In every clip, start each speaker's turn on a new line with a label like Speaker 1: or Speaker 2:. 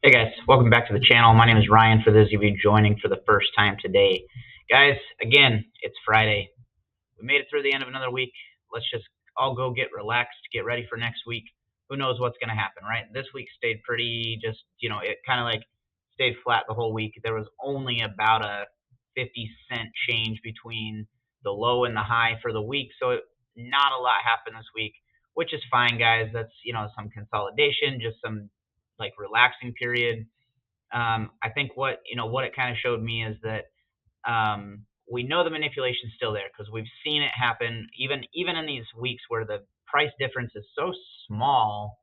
Speaker 1: Hey guys, welcome back to the channel. My name is Ryan for those of you joining for the first time today. Guys, again, it's Friday. We made it through the end of another week. Let's just all go get relaxed, get ready for next week. Who knows what's going to happen, right? This week stayed pretty it kind of like stayed flat the whole week. There was only about a 50-cent change between the low and the high for the week. Not a lot happened this week, which is fine, guys. That's, some consolidation, just some like relaxing period. I think what it kind of showed me is that we know the manipulation's still there because we've seen it happen even in these weeks where the price difference is so small.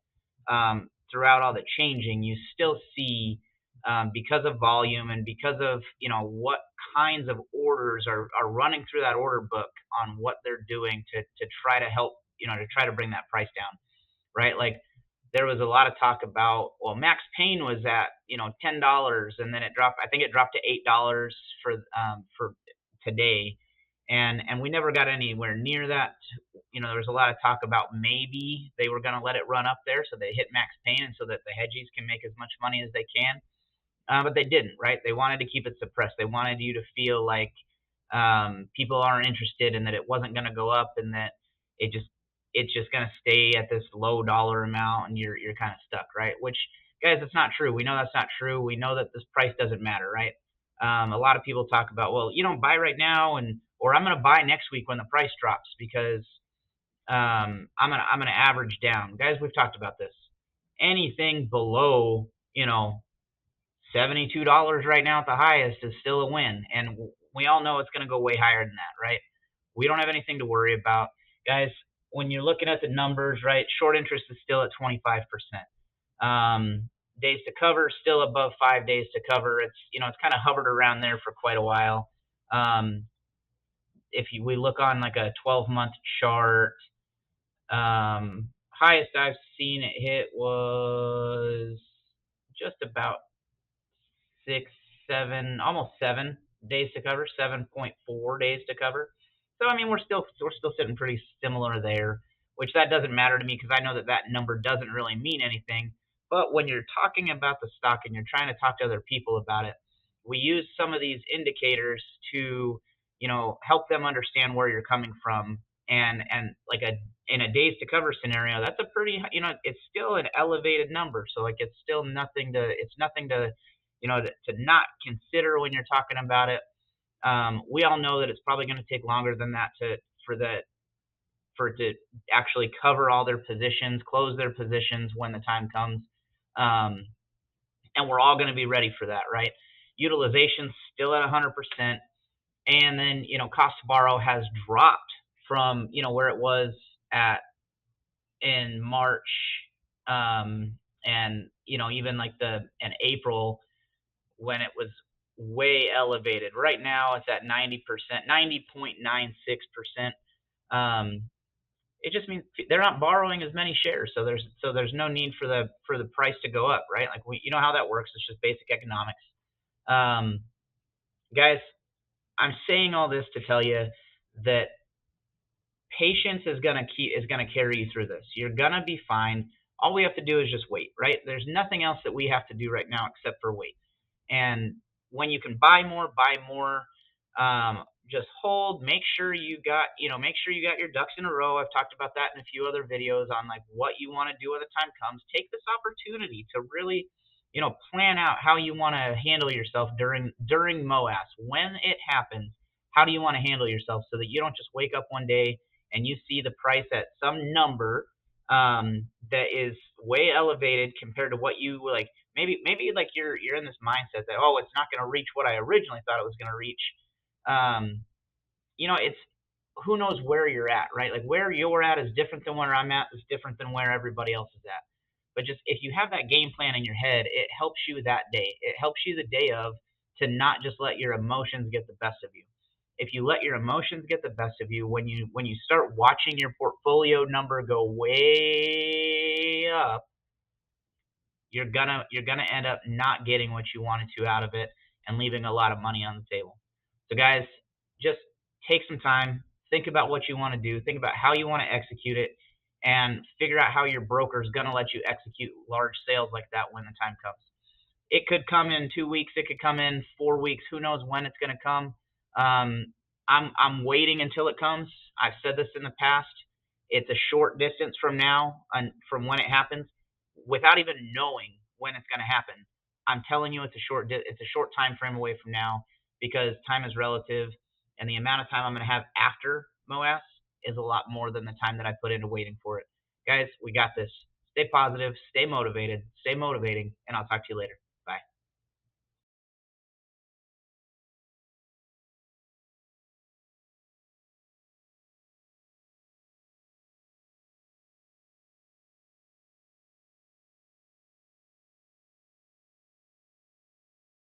Speaker 1: Throughout all the changing, you still see, because of volume and because of what kinds of orders are running through that order book on what they're doing to try to help, to try to bring that price down, right? Like there was a lot of talk about, well, Max Payne was at $10, and then it dropped. I think it dropped to $8 for today, and we never got anywhere near that. There was a lot of talk about maybe they were going to let it run up there, so they hit Max Payne, and so that the Hedgies can make as much money as they can. But they didn't, right? They wanted to keep it suppressed. They wanted you to feel like people aren't interested, and that it wasn't going to go up, and that it just it's just going to stay at this low dollar amount, and you're kind of stuck, right? Which, guys, that's not true. We know that's not true. We know that this price doesn't matter, right? A lot of people talk about, well, you don't buy right now, or I'm going to buy next week when the price drops because I'm gonna average down. Guys, we've talked about this. Anything below, $72 right now at the highest is still a win, and we all know it's going to go way higher than that, right? We don't have anything to worry about, guys. When you're looking at the numbers, right, short interest is still at 25%. Days to cover still above 5 days to cover. It's kind of hovered around there for quite a while. Um, if we look on like a 12-month chart, highest I've seen it hit was just about 6, 7, almost 7 days to cover, 7.4 days to cover. So I mean, we're still sitting pretty similar there, which that doesn't matter to me because I know that that number doesn't really mean anything. But when you're talking about the stock and you're trying to talk to other people about it, we use some of these indicators to, help them understand where you're coming from. And like in a days to cover scenario, that's a pretty, it's still an elevated number. So like it's nothing to to not consider when you're talking about it. We all know that it's probably going to take longer than that for the for it to actually cover all their positions, close their positions when the time comes, um, and we're all going to be ready for that, right? Utilization's still at 100%, and then cost to borrow has dropped from where it was at in March, and even like the in April when it was way elevated. Right now it's at 90%, 90.96%. Um, it just means they're not borrowing as many shares, so there's no need for the price to go up, right? Like you know how that works. It's just basic economics. Um, guys, I'm saying all this to tell you that patience is gonna carry you through this. You're gonna be fine. All we have to do is just wait, right? There's nothing else that we have to do right now except for wait. And when you can buy more, buy more. Just hold. Make sure you got your ducks in a row. I've talked about that in a few other videos on like what you want to do when the time comes. Take this opportunity to really, plan out how you want to handle yourself during MOAS when it happens. How do you want to handle yourself so that you don't just wake up one day and you see the price at some number, that is way elevated compared to what you like. Maybe like you're in this mindset that, oh, it's not going to reach what I originally thought it was going to reach. Um, it's who knows where you're at, right? Like where you're at is different than where I'm at, is different than where everybody else is at. But just if you have that game plan in your head, it helps you that day. It helps you the day of, to not just let your emotions get the best of you. If you let your emotions get the best of you, when you start watching your portfolio number go way up, you're gonna end up not getting what you wanted to out of it and leaving a lot of money on the table. So guys, just take some time, think about what you want to do, think about how you want to execute it, and figure out how your broker is gonna let you execute large sales like that when the time comes. It could come in 2 weeks. It could come in 4 weeks. Who knows when it's going to come? I'm waiting until it comes. I've said this in the past. It's a short distance from now and from when it happens, without even knowing when it's going to happen. I'm telling you, it's a short time frame away from now, because time is relative, and the amount of time I'm going to have after MOAS is a lot more than the time that I put into waiting for it. Guys, we got this. Stay positive, stay motivated, stay motivating, and I'll talk to you later.